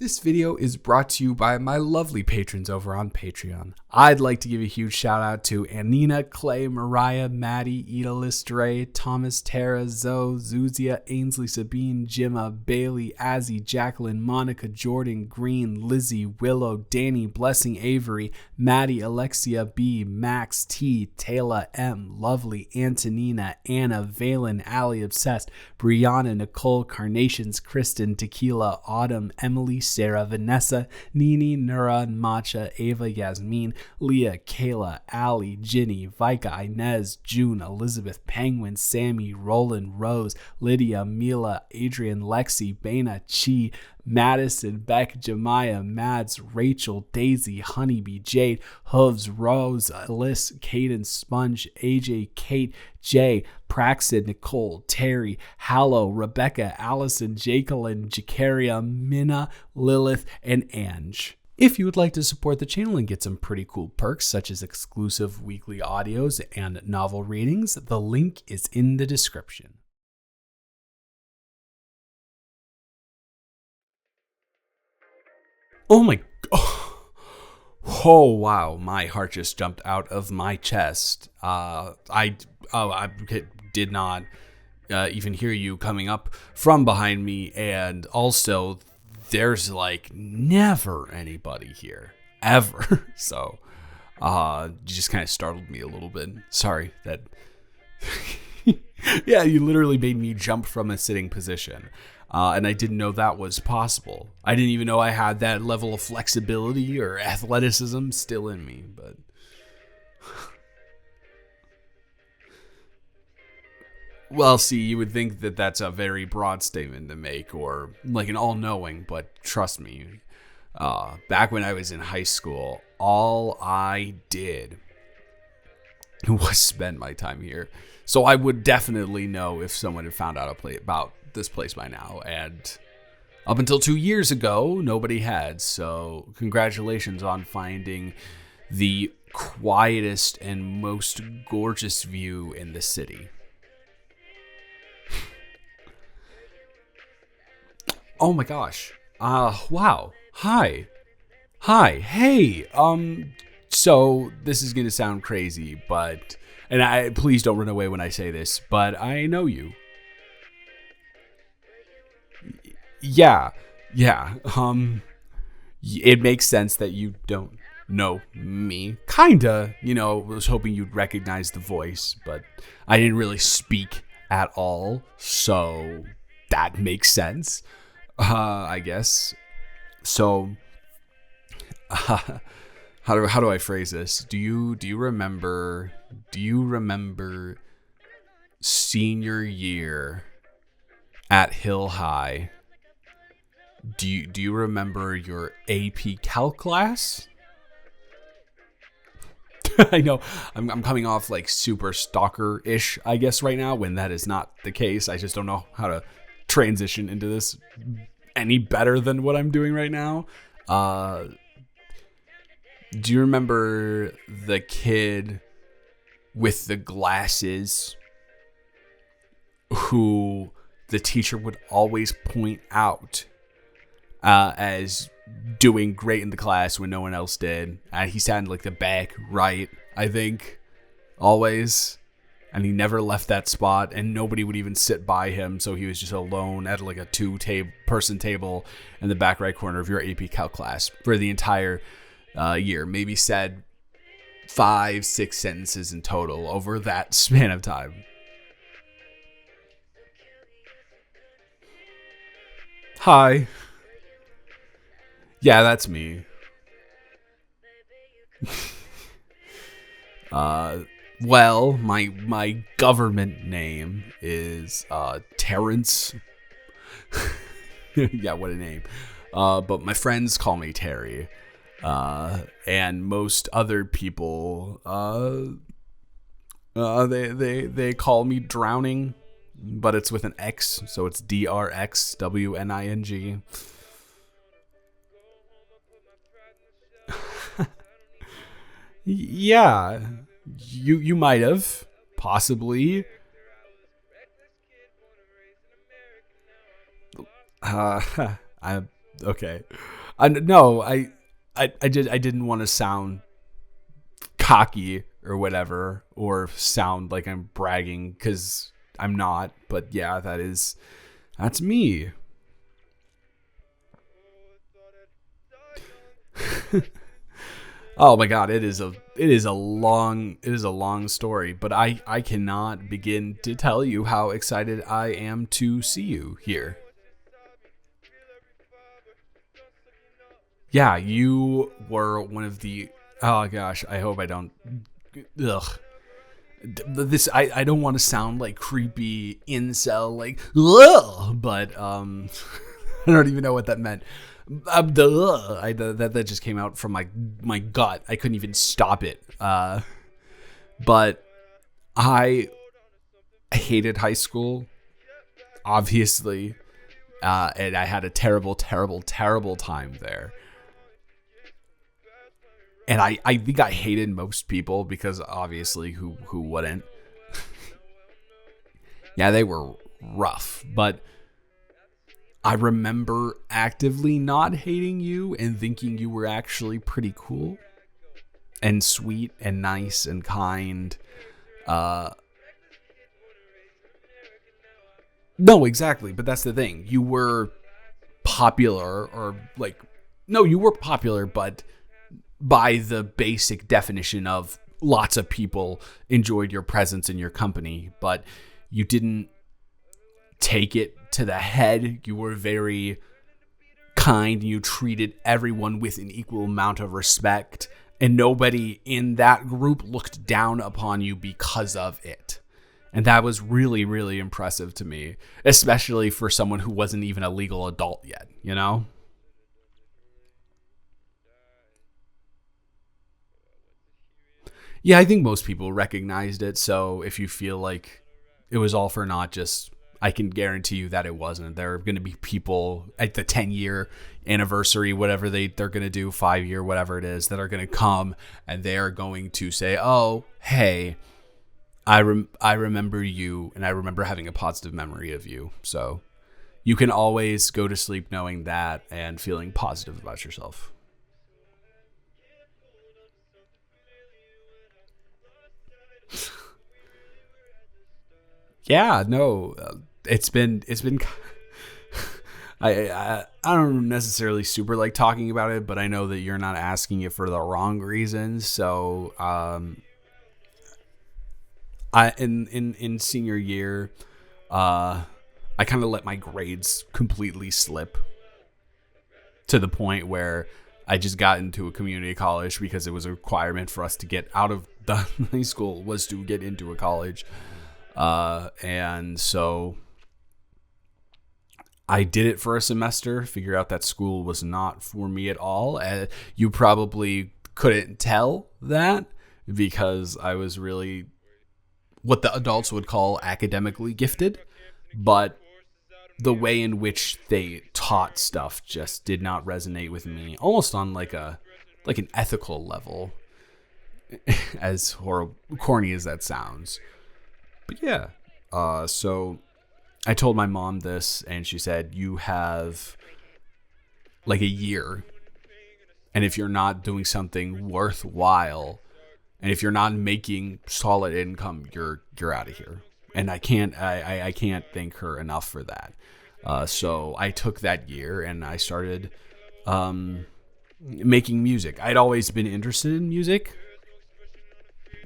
This video is brought to you by my lovely patrons over on Patreon. I'd like to give a huge shout out to Anina, Clay, Mariah, Maddie, Ida Listre, Thomas, Tara, Zoe, Zuzia, Ainsley, Sabine, Jimma, Bailey, Azzy, Jacqueline, Monica, Jordan, Green, Lizzie, Willow, Danny, Blessing, Avery, Maddie, Alexia, B, Max, T, Taylor, M, Lovely, Antonina, Anna, Valen, Allie, Obsessed, Brianna, Nicole, Carnations, Kristen, Tequila, Autumn, Emily, Sarah, Vanessa, Nini, Nura, Matcha, Ava, Yasmin, Leah, Kayla, Allie, Ginny, Vika, Inez, June, Elizabeth, Penguin, Sammy, Roland, Rose, Lydia, Mila, Adrian, Lexi, Bana, Chi, Madison, Beck, Jemiah, Mads, Rachel, Daisy, Honeybee, Jade, Hooves, Rose, Alice, Caden, Sponge, AJ, Kate, Jay, Praxid, Nicole, Terry, Hallow, Rebecca, Allison, Jacqueline, Jacaria, Minna, Lilith, and Ange. If you would like to support the channel and get some pretty cool perks such as exclusive weekly audios and novel readings, the link is in the description. Oh my, oh wow, my heart just jumped out of my chest. I did not even hear you coming up from behind me, and also there's like never anybody here, ever. So, you just kind of startled me a little bit. Sorry that, yeah, you literally made me jump from a sitting position. And I didn't know that was possible. I didn't even know I had that level of flexibility or athleticism still in me, but well, see, you would think that that's a very broad statement to make, or like an all-knowing, but trust me, back when I was in high school, all I did was spend my time here. So I would definitely know if someone had found out about this place by now, and up until 2 years ago, nobody had. So congratulations on finding the quietest and most gorgeous view in the city. Oh my gosh. Wow. Hi. Hey. So this is going to sound crazy, but, and please don't run away when I say this, but I know you. Yeah. It makes sense that you don't know me. Kinda, was hoping you'd recognize the voice, but I didn't really speak at all, so that makes sense. I guess. So, how do I phrase this? Do you remember senior year at Hill High? Do you remember your AP Calc class? I know I'm coming off like super stalker-ish, I guess, right now, when that is not the case. I just don't know how to transition into this any better than what I'm doing right now. Do you remember the kid with the glasses who the teacher would always point out as doing great in the class when no one else did? He sat in like the back right, I think, always. And he never left that spot, and nobody would even sit by him, so he was just alone at like a two-person table in the back right corner of your AP Calc class for the entire year. Maybe said 5-6 sentences in total over that span of time. Hi. Yeah, that's me. Well, my government name is Terrence. Yeah, what a name. But my friends call me Terry. And most other people they call me Drowning, but it's with an X, so it's DRXWNING. Yeah, you might have, possibly. I Okay. No, I didn't want to sound cocky or whatever, or sound like I'm bragging, because I'm not. But yeah, that's me. Oh my god, it is a long story, but I cannot begin to tell you how excited I am to see you here. Yeah, you were one of the, oh gosh, I hope I don't, ugh. This I don't want to sound like creepy incel, like ugh, but I don't even know what that meant. That just came out from my gut. I couldn't even stop it. But I hated high school, obviously, and I had a terrible, terrible, terrible time there. And I think I hated most people, because obviously who wouldn't? Yeah, they were rough, but I remember actively not hating you and thinking you were actually pretty cool and sweet and nice and kind. Uh, no, exactly, but that's the thing. You were popular, or like, no, you were popular, but by the basic definition of lots of people enjoyed your presence in your company, but you didn't take it to the head. You were very kind. You treated everyone with an equal amount of respect, and nobody in that group looked down upon you because of it. And that was really, really impressive to me, especially for someone who wasn't even a legal adult yet, you know? Yeah, I think most people recognized it. So if you feel like it was all for naught, just, I can guarantee you that it wasn't. There are going to be people at the 10-year anniversary, whatever they're going to do, 5-year, whatever it is, that are going to come, and they're going to say, oh, hey, I remember you, and I remember having a positive memory of you. So you can always go to sleep knowing that and feeling positive about yourself. Yeah, no, it's been. I don't necessarily super like talking about it, but I know that you're not asking it for the wrong reasons. So, I in senior year, uh, I kind of let my grades completely slip, to the point where I just got into a community college because it was a requirement for us to get out of the high school, was to get into a college. And so I did it for a semester, figure out that school was not for me at all. You probably couldn't tell that, because I was really what the adults would call academically gifted, but the way in which they taught stuff just did not resonate with me, almost on like an ethical level, as corny as that sounds. But yeah, so I told my mom this, and she said, you have like a year, and if you're not doing something worthwhile, and if you're not making solid income, you're out of here. And I can't thank her enough for that. So I took that year and I started making music. I'd always been interested in music,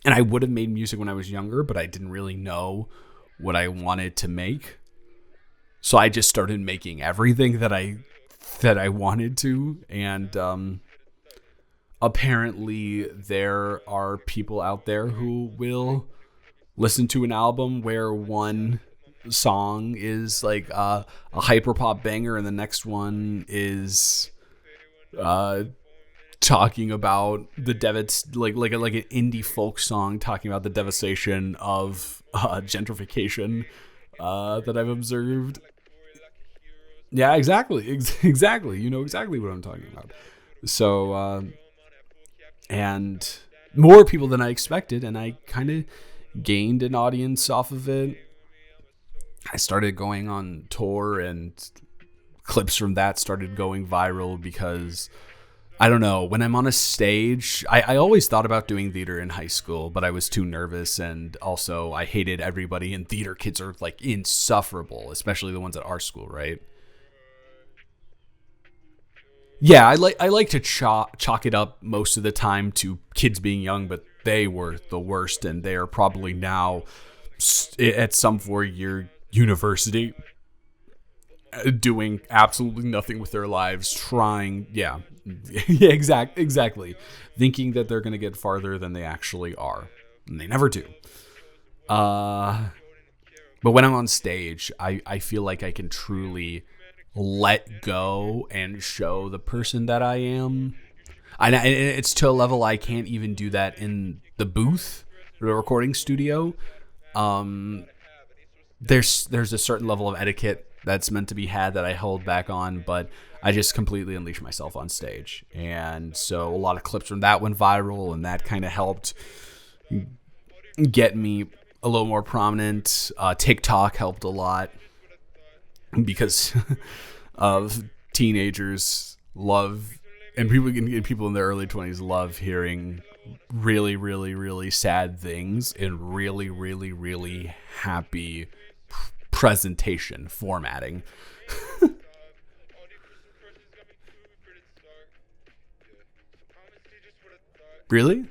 and I would have made music when I was younger, but I didn't really know what I wanted to make. So I just started making everything that I wanted to, and apparently there are people out there who will listen to an album where one song is like a hyperpop banger, and the next one is uh, talking about the like an indie folk song talking about the devastation of gentrification that I've observed. Yeah, exactly, exactly. You know exactly what I'm talking about. So, and more people than I expected, and I kind of gained an audience off of it. I started going on tour, and clips from that started going viral because I don't know, when I'm on a stage, I always thought about doing theater in high school, but I was too nervous, and also I hated everybody, and theater kids are like insufferable, especially the ones at our school, right? Yeah, I like to chalk it up most of the time to kids being young, but they were the worst, and they are probably now at some 4-year university doing absolutely nothing with their lives, trying, yeah, yeah, exactly, thinking that they're going to get farther than they actually are, and they never do. Uh, but when I'm on stage, I feel like I can truly let go and show the person that I am. And it's to a level I can't even do that in the booth, the recording studio. Um, there's a certain level of etiquette that's meant to be had that I hold back on, but I just completely unleash myself on stage. And so a lot of clips from that went viral, and that kind of helped get me a little more prominent. TikTok helped a lot because of teenagers love, and people in their early 20s love hearing really, really, really sad things in really, really, really happy presentation formatting. Really?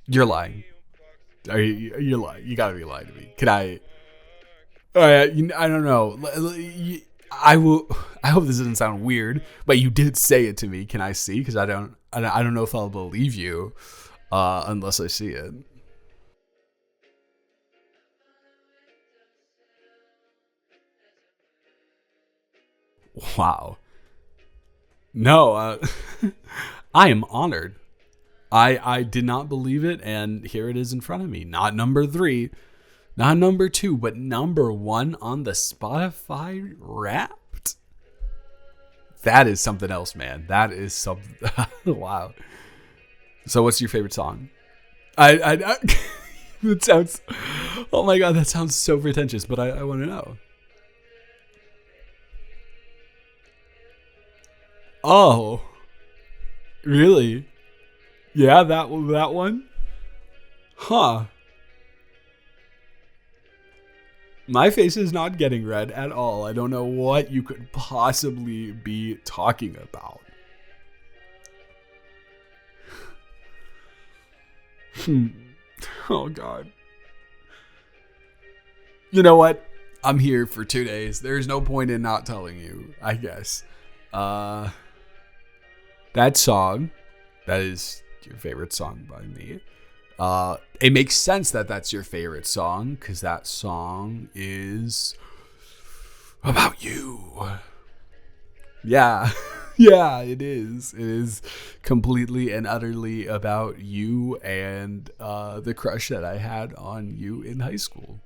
You're lying. You're lying. You gotta be lying to me. Can I? I don't know. I will. I hope this doesn't sound weird, but you did say it to me. Can I see? Because I don't. I don't know if I'll believe you unless I see it. Wow. No. I am honored. I did not believe it, and here it is in front of me. Not number 3, not number 2, but number 1 on the Spotify Wrapped. That is something else, man. That is something. Wow. So, what's your favorite song? I That sounds. Oh my god, that sounds so pretentious. But I want to know. Oh, really? Yeah, that one. Huh. My face is not getting red at all. I don't know what you could possibly be talking about. Hmm. Oh god. You know what? I'm here for 2 days. There's no point in not telling you, I guess. Uh that song, that is your favorite song by me. It makes sense that that's your favorite song because that song is about you. Yeah, yeah, it is. It is completely and utterly about you and the crush that I had on you in high school.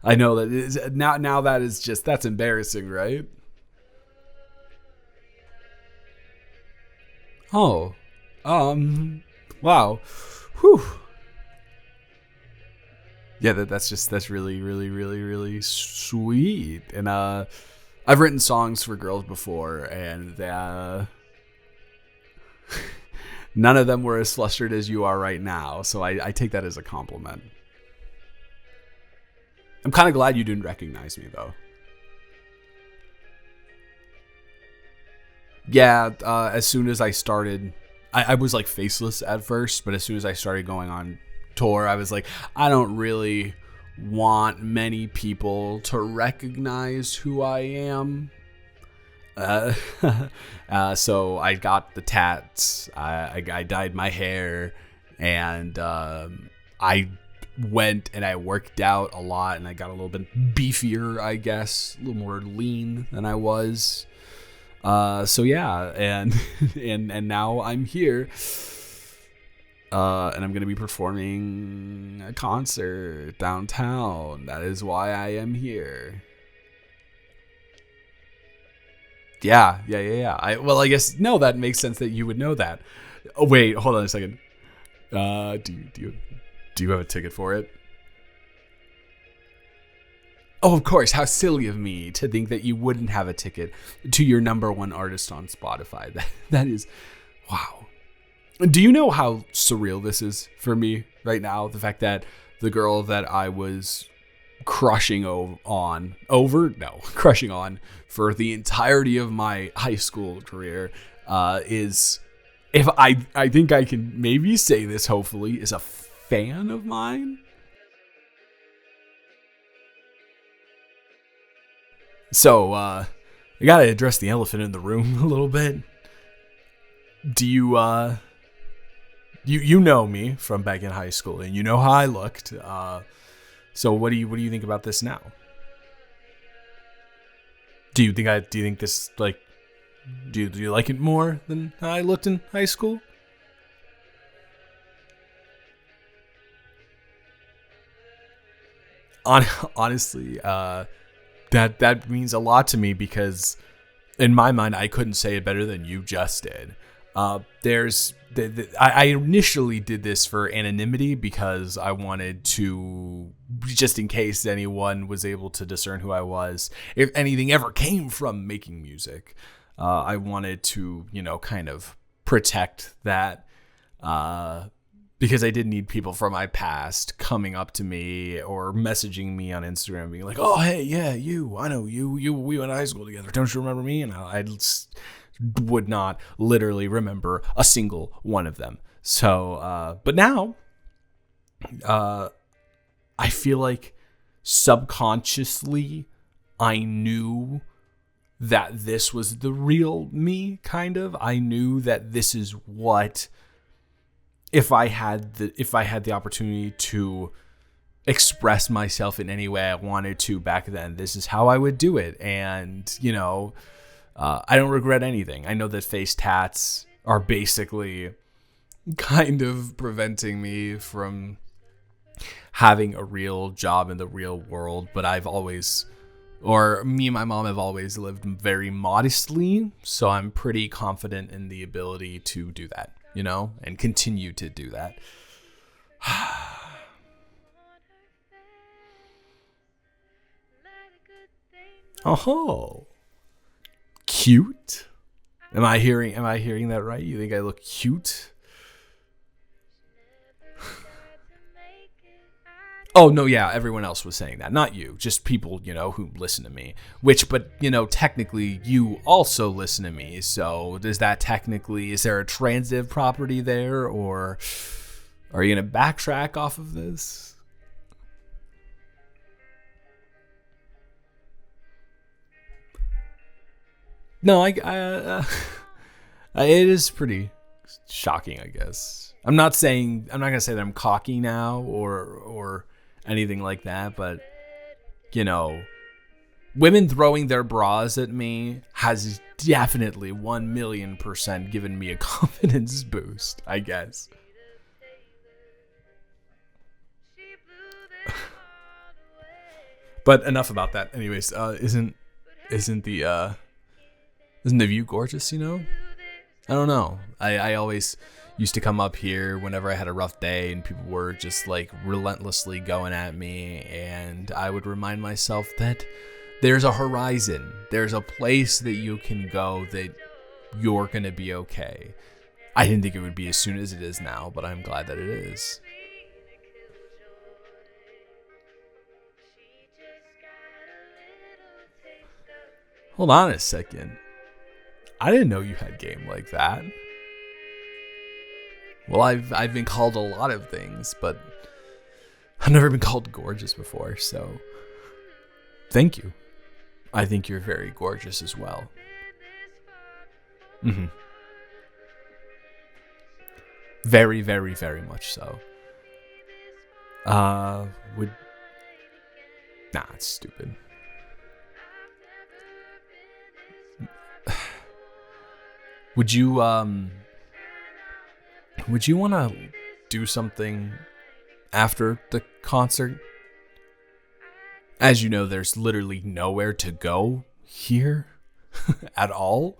I know that it is, now that is just that's embarrassing, right? Oh, um, wow, whew. Yeah, that's really, really, really, really sweet. And I've written songs for girls before, and none of them were as flustered as you are right now. So I take that as a compliment. I'm kind of glad you didn't recognize me though. Yeah, as soon as I started, I was like faceless at first, but as soon as I started going on tour, I was like, I don't really want many people to recognize who I am. Uh, so I got the tats. I dyed my hair, and I went and I worked out a lot, and I got a little bit beefier, I guess, a little more lean than I was. So yeah, and and now I'm here, and I'm gonna be performing a concert downtown. That is why I am here. Yeah. I guess no, that makes sense that you would know that. Oh wait, hold on a second. Do you have a ticket for it? Oh, of course. How silly of me to think that you wouldn't have a ticket to your number one artist on Spotify. That is, wow. Do you know how surreal this is for me right now? The fact that the girl that I was crushing on for the entirety of my high school career is, if I think I can maybe say this, hopefully, is a fan of mine. So, I gotta address the elephant in the room a little bit. Do you, you know me from back in high school, and you know how I looked. So what do you think about this now? Do you think this, like, do you like it more than how I looked in high school? Honestly, that means a lot to me, because in my mind, I couldn't say it better than you just did. I initially did this for anonymity, because I wanted to, just in case anyone was able to discern who I was, if anything ever came from making music, I wanted to, kind of protect that, because I didn't need people from my past coming up to me or messaging me on Instagram being like, oh, hey, yeah, I know you, we went to high school together. Don't you remember me? And I would not literally remember a single one of them. So, but now, I feel like subconsciously I knew that this was the real me, kind of. I knew that this is what, if I had the opportunity to express myself in any way I wanted to back then, this is how I would do it. And, I don't regret anything. I know that face tats are basically kind of preventing me from having a real job in the real world, but me and my mom have always lived very modestly, so I'm pretty confident in the ability to do that, and continue to do that. Oh, cute. Am I hearing that right? You think I look cute? Oh, no, yeah, everyone else was saying that. Not you, just people, who listen to me. But, technically, you also listen to me. So, is there a transitive property there? Or are you going to backtrack off of this? No, it is pretty shocking, I guess. I'm not going to say that I'm cocky now or anything like that, but, women throwing their bras at me has definitely 1,000,000% given me a confidence boost, I guess. But enough about that. Anyways, isn't the view gorgeous, I don't know. I always used to come up here whenever I had a rough day and people were just like relentlessly going at me, and I would remind myself that there's a horizon. There's a place that you can go that you're going to be okay. I didn't think it would be as soon as it is now, but I'm glad that it is. Hold on a second. I didn't know you had game like that. Well, I've been called a lot of things, but I've never been called gorgeous before, so thank you. I think you're very gorgeous as well. Mm-hmm. Very, very, very much so. It's stupid. Would you want to do something after the concert? As you know, there's literally nowhere to go here at all.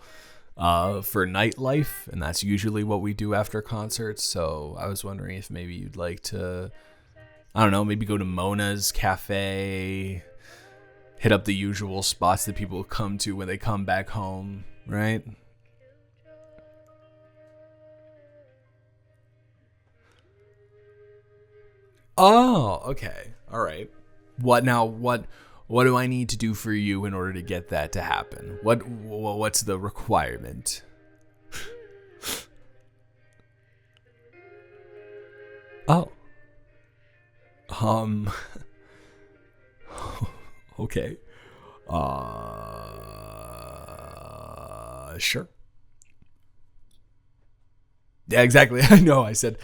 for nightlife, and that's usually what we do after concerts. So I was wondering if maybe you'd like to, I don't know, maybe go to Mona's Cafe, hit up the usual spots that people come to when they come back home, right? Oh, okay. All right. What now? What do I need to do for you in order to get that to happen? What's the requirement? Oh. Um okay. Sure. Yeah, exactly. I know. I said,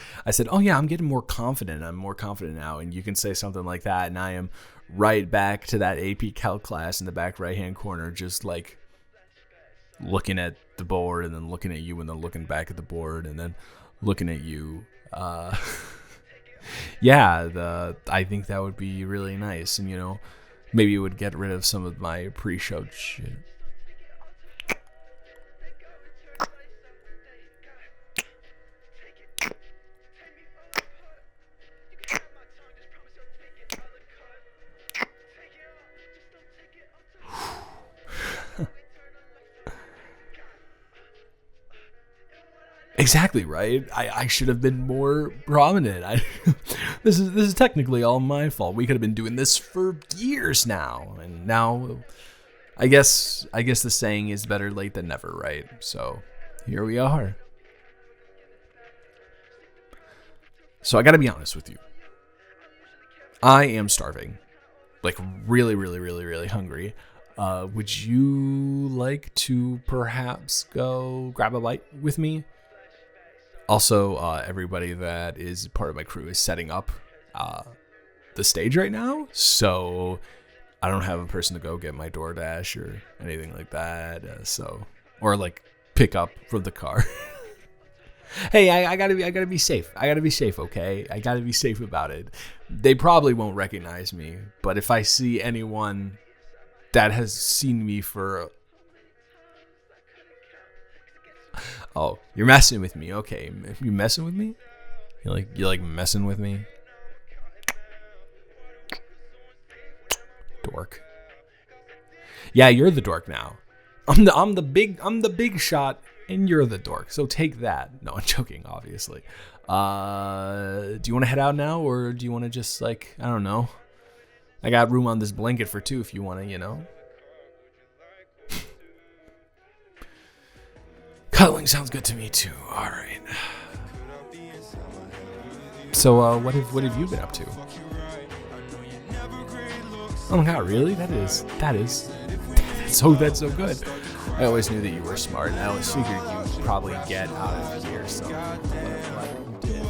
"Oh yeah, I'm getting more confident. I'm more confident now." And you can say something like that, and I am right back to that AP Calc class in the back right-hand corner, just like looking at the board and then looking at you and then looking back at the board and then looking at you. Yeah, I think that would be really nice, and maybe it would get rid of some of my pre-show shit. Exactly right. I should have been more prominent. This is technically all my fault. We could have been doing this for years now, and now I guess the saying is better late than never, right? So here we are. So I got to be honest with you. I am starving, like really, really, really, really hungry. Would you like to perhaps go grab a bite with me? Also, everybody that is part of my crew is setting up the stage right now, so I don't have a person to go get my DoorDash or anything like that. Or like pick up from the car. Hey, I gotta be safe. I gotta be safe, okay? I gotta be safe about it. They probably won't recognize me, but if I see anyone that has seen me for... Oh, you're messing with me. Okay, you messing with me? You like messing with me? Dork. Yeah, you're the dork now. I'm the big shot, and you're the dork. So take that. No, I'm joking, obviously. Do you want to head out now, or do you want to just I don't know? I got room on this blanket for two if you want to, Cuddling sounds good to me too. All right. So, what have you been up to? Oh my god, really? That's so good. I always knew that you were smart, and I always figured you'd probably get out of here. So, I'm glad that you did.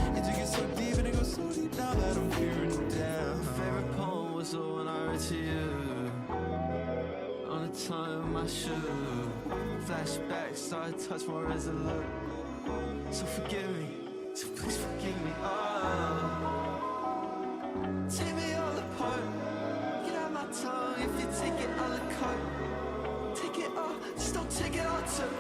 Let's play time of my shoe. Flashback, started touch more resolute. So forgive me, so please forgive me. Take me all apart. Get out my tongue if you take it all apart. Take it all, just don't take it all too.